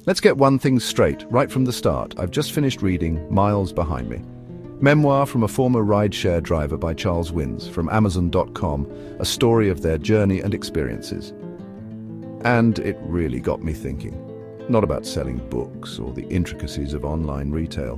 Let's get one thing straight, right from the start. I've just finished reading Miles Behind Me. Memoir from a former rideshare driver by Charles Wins from Amazon.com, a story of their journey and experiences. And it really got me thinking. Not about selling books or the intricacies of online retail,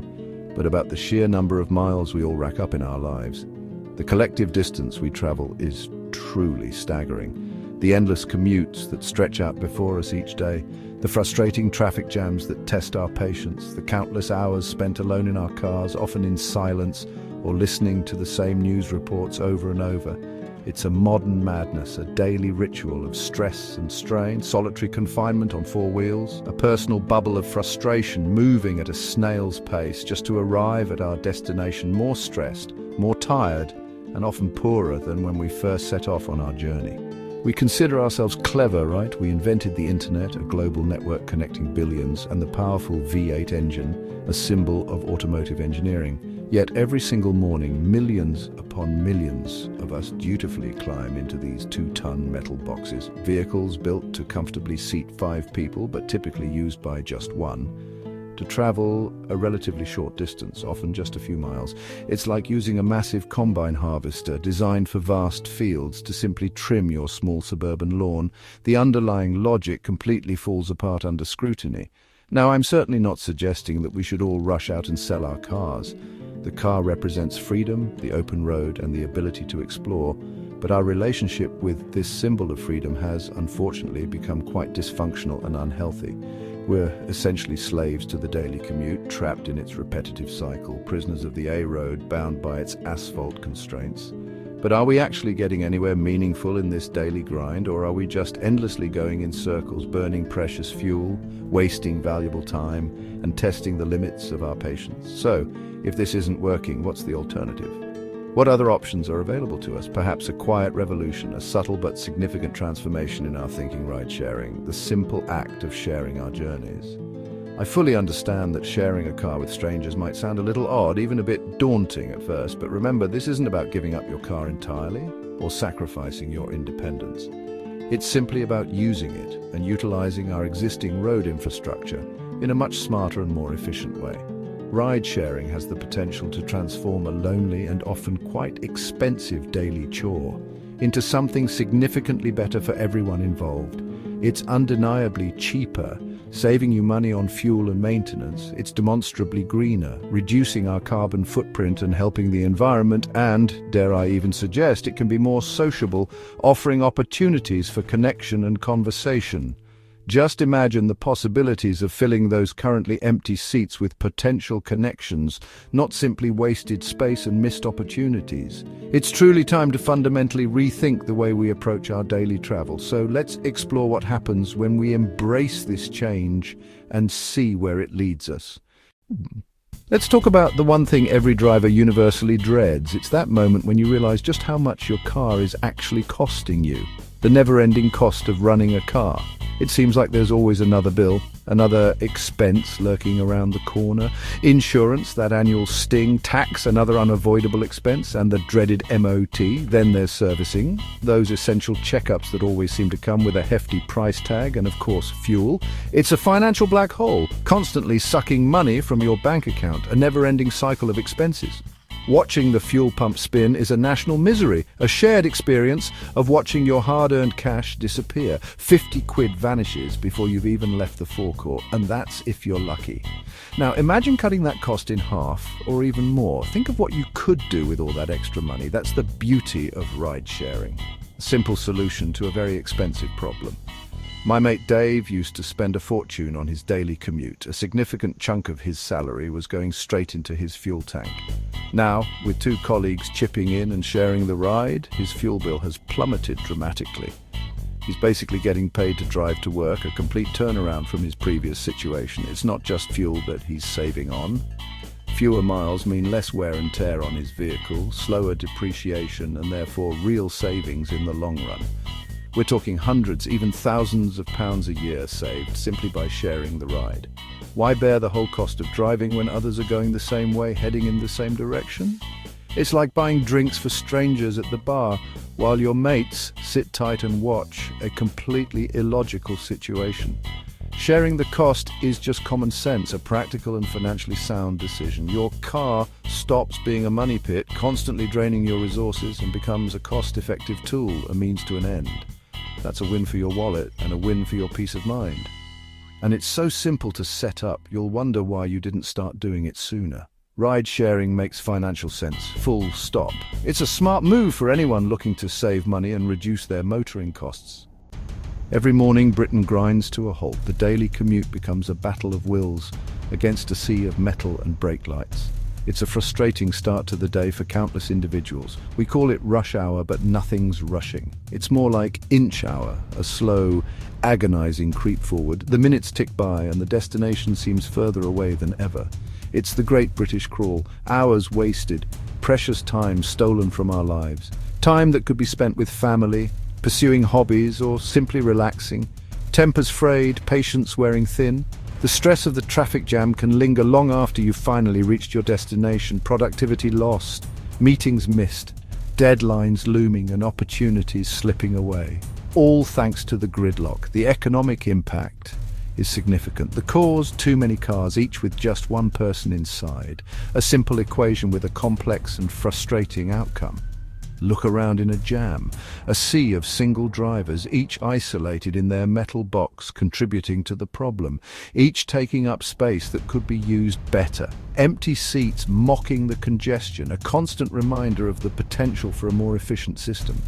but about the sheer number of miles we all rack up in our lives. The collective distance we travel is truly staggering. The endless commutes that stretch out before us each day, the frustrating traffic jams that test our patience, the countless hours spent alone in our cars, often in silence, or listening to the same news reports over and over. It's a modern madness, a daily ritual of stress and strain, solitary confinement on four wheels, a personal bubble of frustration moving at a snail's pace just to arrive at our destination more stressed, more tired, and often poorer than when we first set off on our journey. We consider ourselves clever, right? We invented the internet, a global network connecting billions, and the powerful V8 engine, a symbol of automotive engineering. Yet every single morning, millions upon millions of us dutifully climb into these 2-ton metal boxes, vehicles built to comfortably seat 5 people, but typically used by just one, to travel a relatively short distance, often just a few miles. It's like using a massive combine harvester designed for vast fields to simply trim your small suburban lawn. The underlying logic completely falls apart under scrutiny. Now, I'm certainly not suggesting that we should all rush out and sell our cars. The car represents freedom, the open road, and the ability to explore, but our relationship with this symbol of freedom has, unfortunately, become quite dysfunctional and unhealthy. We're essentially slaves to the daily commute, trapped in its repetitive cycle, prisoners of the A road, bound by its asphalt constraints. But are we actually getting anywhere meaningful in this daily grind, or are we just endlessly going in circles, burning precious fuel, wasting valuable time, and testing the limits of our patience? So, if this isn't working, what's the alternative? What other options are available to us? Perhaps a quiet revolution, a subtle but significant transformation in our thinking. Ride sharing, the simple act of sharing our journeys. I fully understand that sharing a car with strangers might sound a little odd, even a bit daunting at first, but remember, this isn't about giving up your car entirely or sacrificing your independence. It's simply about using it and utilizing our existing road infrastructure in a much smarter and more efficient way. Ride-sharing has the potential to transform a lonely and often quite expensive daily chore into something significantly better for everyone involved. It's undeniably cheaper, saving you money on fuel and maintenance. It's demonstrably greener, reducing our carbon footprint and helping the environment, and, dare I even suggest, it can be more sociable, offering opportunities for connection and conversation. Just imagine the possibilities of filling those currently empty seats with potential connections, not simply wasted space and missed opportunities. It's truly time to fundamentally rethink the way we approach our daily travel. So let's explore what happens when we embrace this change and see where it leads us. Let's talk about the one thing every driver universally dreads. It's that moment when you realize just how much your car is actually costing you. The never-ending cost of running a car. It seems like there's always another bill, another expense lurking around the corner. Insurance, that annual sting, tax, another unavoidable expense, and the dreaded MOT. Then there's servicing, those essential checkups that always seem to come with a hefty price tag, and of course fuel. It's a financial black hole, constantly sucking money from your bank account, a never-ending cycle of expenses. Watching the fuel pump spin is a national misery, a shared experience of watching your hard-earned cash disappear. 50 quid vanishes before you've even left the forecourt, and that's if you're lucky. Now imagine cutting that cost in half or even more. Think of what you could do with all that extra money. That's the beauty of ride-sharing. A simple solution to a very expensive problem. My mate Dave used to spend a fortune on his daily commute. A significant chunk of his salary was going straight into his fuel tank. Now, with 2 colleagues chipping in and sharing the ride, his fuel bill has plummeted dramatically. He's basically getting paid to drive to work, a complete turnaround from his previous situation. It's not just fuel that he's saving on. Fewer miles mean less wear and tear on his vehicle, slower depreciation, and therefore real savings in the long run. We're talking hundreds, even thousands of pounds a year saved simply by sharing the ride. Why bear the whole cost of driving when others are going the same way, heading in the same direction? It's like buying drinks for strangers at the bar while your mates sit tight and watch, a completely illogical situation. Sharing the cost is just common sense, a practical and financially sound decision. Your car stops being a money pit, constantly draining your resources, and becomes a cost-effective tool, a means to an end. That's a win for your wallet and a win for your peace of mind. And it's so simple to set up, you'll wonder why you didn't start doing it sooner. Ride sharing makes financial sense, full stop. It's a smart move for anyone looking to save money and reduce their motoring costs. Every morning, Britain grinds to a halt. The daily commute becomes a battle of wills against a sea of metal and brake lights. It's a frustrating start to the day for countless individuals. We call it rush hour, but nothing's rushing. It's more like inch hour, a slow, agonizing creep forward. The minutes tick by and the destination seems further away than ever. It's the great British crawl, hours wasted, precious time stolen from our lives. Time that could be spent with family, pursuing hobbies, or simply relaxing. Tempers frayed, patience wearing thin. The stress of the traffic jam can linger long after you've finally reached your destination. Productivity lost, meetings missed, deadlines looming, and opportunities slipping away. All thanks to the gridlock. The economic impact is significant. The cause, too many cars, each with just one person inside. A simple equation with a complex and frustrating outcome. Look around in a jam, a sea of single drivers, each isolated in their metal box, contributing to the problem, each taking up space that could be used better. Empty seats mocking the congestion, a constant reminder of the potential for a more efficient system.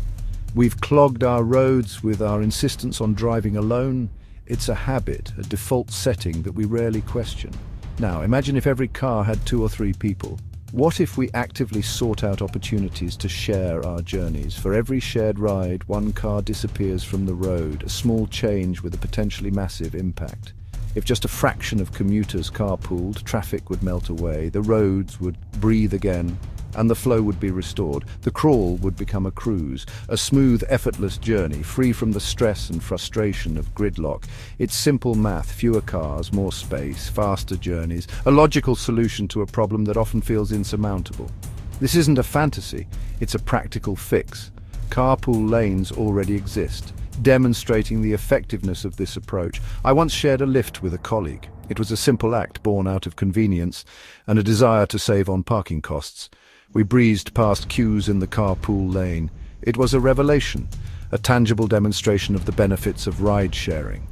We've clogged our roads with our insistence on driving alone. It's a habit, a default setting that we rarely question. Now, imagine if every car had 2 or 3 people. What if we actively sought out opportunities to share our journeys? For every shared ride, one car disappears from the road, a small change with a potentially massive impact. If just a fraction of commuters carpooled, traffic would melt away, the roads would breathe again, and the flow would be restored. The crawl would become a cruise, a smooth, effortless journey, free from the stress and frustration of gridlock. It's simple math: fewer cars, more space, faster journeys, a logical solution to a problem that often feels insurmountable. This isn't a fantasy, it's a practical fix. Carpool lanes already exist, demonstrating the effectiveness of this approach. I once shared a lift with a colleague. It was a simple act born out of convenience and a desire to save on parking costs. We breezed past queues in the carpool lane. It was a revelation, a tangible demonstration of the benefits of ride-sharing.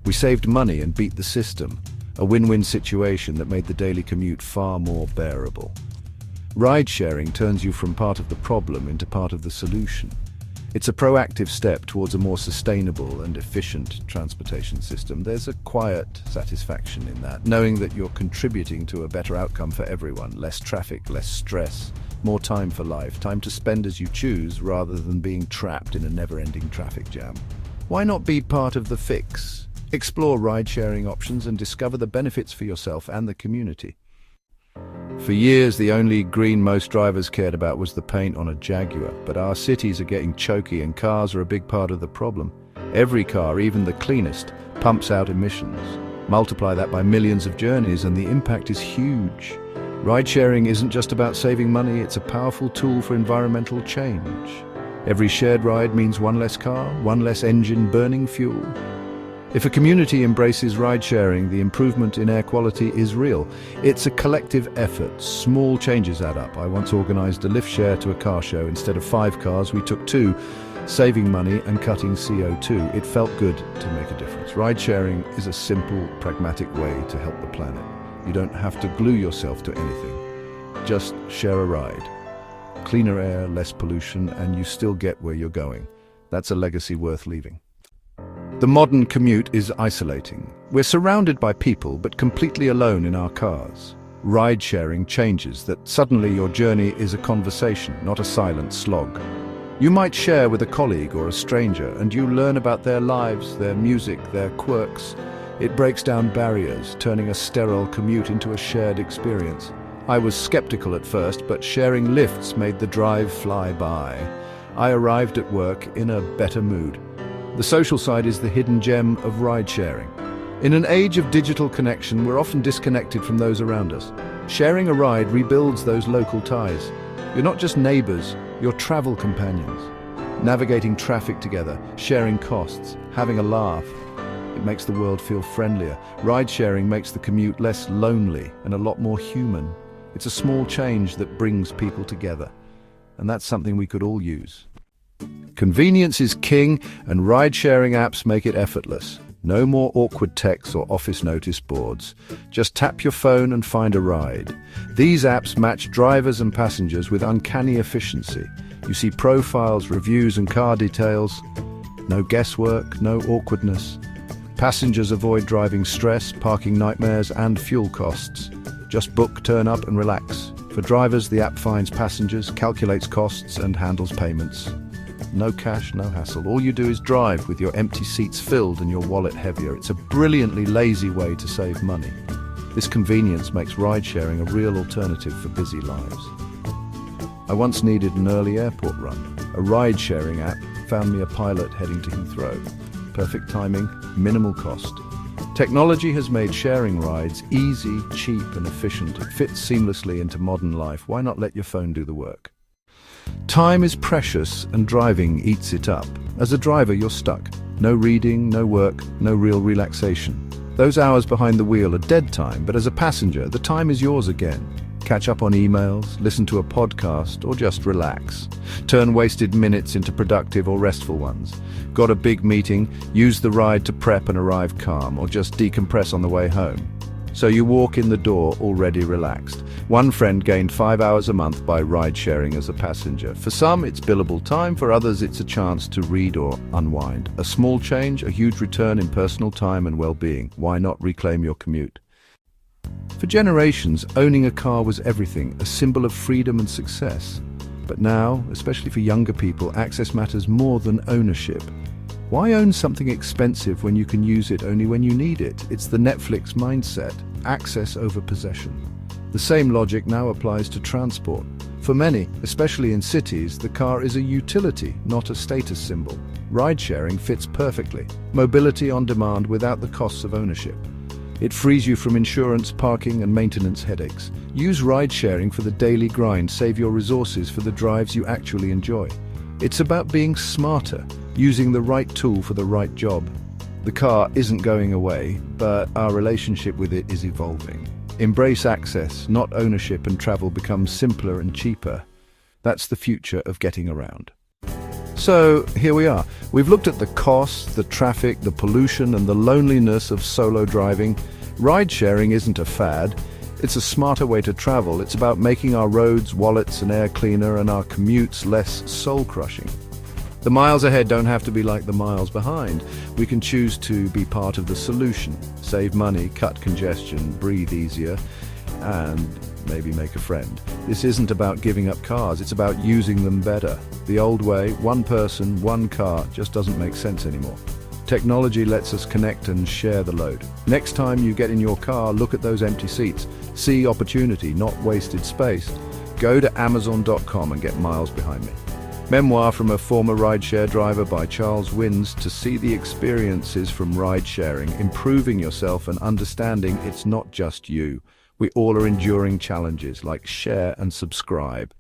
We saved money and beat the system, a win-win situation that made the daily commute far more bearable. Ride-sharing turns you from part of the problem into part of the solution. It's a proactive step towards a more sustainable and efficient transportation system. There's a quiet satisfaction in that, knowing that you're contributing to a better outcome for everyone. Less traffic, less stress, more time for life, time to spend as you choose rather than being trapped in a never-ending traffic jam. Why not be part of the fix? Explore ride-sharing options and discover the benefits for yourself and the community. For years, the only green most drivers cared about was the paint on a Jaguar, but our cities are getting choky and cars are a big part of the problem. Every car, even the cleanest, pumps out emissions. Multiply that by millions of journeys and the impact is huge. Ride-sharing isn't just about saving money, it's a powerful tool for environmental change. Every shared ride means one less car, one less engine burning fuel. If a community embraces ride-sharing, the improvement in air quality is real. It's a collective effort. Small changes add up. I once organized a lift share to a car show. Instead of 5 cars, we took 2, saving money and cutting CO2. It felt good to make a difference. Ride-sharing is a simple, pragmatic way to help the planet. You don't have to glue yourself to anything. Just share a ride. Cleaner air, less pollution, and you still get where you're going. That's a legacy worth leaving. The modern commute is isolating. We're surrounded by people, but completely alone in our cars. Ride-sharing changes that suddenly your journey is a conversation, not a silent slog. You might share with a colleague or a stranger, and you learn about their lives, their music, their quirks. It breaks down barriers, turning a sterile commute into a shared experience. I was skeptical at first, but sharing lifts made the drive fly by. I arrived at work in a better mood. The social side is the hidden gem of ride-sharing. In an age of digital connection, we're often disconnected from those around us. Sharing a ride rebuilds those local ties. You're not just neighbors, you're travel companions. Navigating traffic together, sharing costs, having a laugh. It makes the world feel friendlier. Ride-sharing makes the commute less lonely and a lot more human. It's a small change that brings people together, and that's something we could all use. Convenience is king, and ride-sharing apps make it effortless. No more awkward texts or office notice boards. Just tap your phone and find a ride. These apps match drivers and passengers with uncanny efficiency. You see profiles, reviews, and car details. No guesswork, no awkwardness. Passengers avoid driving stress, parking nightmares, and fuel costs. Just book, turn up, and relax. For drivers, the app finds passengers, calculates costs, and handles payments. No cash, no hassle. All you do is drive with your empty seats filled and your wallet heavier. It's a brilliantly lazy way to save money. This convenience makes ride-sharing a real alternative for busy lives. I once needed an early airport run. A ride-sharing app found me a pilot heading to Heathrow. Perfect timing, minimal cost. Technology has made sharing rides easy, cheap, and efficient. It fits seamlessly into modern life. Why not let your phone do the work? Time is precious and driving eats it up. As a driver, you're stuck. No reading, no work, no real relaxation. Those hours behind the wheel are dead time, but as a passenger, the time is yours again. Catch up on emails, listen to a podcast, or just relax. Turn wasted minutes into productive or restful ones. Got a big meeting? Use the ride to prep and arrive calm, or just decompress on the way home. So you walk in the door already relaxed. One friend gained 5 hours a month by ride-sharing as a passenger. For some, it's billable time. For others, it's a chance to read or unwind. A small change, a huge return in personal time and well-being. Why not reclaim your commute? For generations, owning a car was everything, a symbol of freedom and success. But now, especially for younger people, access matters more than ownership. Why own something expensive when you can use it only when you need it? It's the Netflix mindset, access over possession. The same logic now applies to transport. For many, especially in cities, the car is a utility, not a status symbol. Ride-sharing fits perfectly. Mobility on demand without the costs of ownership. It frees you from insurance, parking, and maintenance headaches. Use ride-sharing for the daily grind. Save your resources for the drives you actually enjoy. It's about being smarter, using the right tool for the right job. The car isn't going away, but our relationship with it is evolving. Embrace access, not ownership, and travel becomes simpler and cheaper. That's the future of getting around. So, here we are. We've looked at the costs, the traffic, the pollution, and the loneliness of solo driving. Ride-sharing isn't a fad. It's a smarter way to travel. It's about making our roads, wallets, and air cleaner, and our commutes less soul-crushing. The miles ahead don't have to be like the miles behind. We can choose to be part of the solution, save money, cut congestion, breathe easier, and maybe make a friend. This isn't about giving up cars, it's about using them better. The old way, one person, one car, just doesn't make sense anymore. Technology lets us connect and share the load. Next time you get in your car, look at those empty seats. See opportunity, not wasted space. Go to Amazon.com and get Miles Behind Me. Memoir from a former rideshare driver by Charles Wins to see the experiences from ride-sharing, improving yourself and understanding it's not just you. We all are enduring challenges. Like, share and subscribe.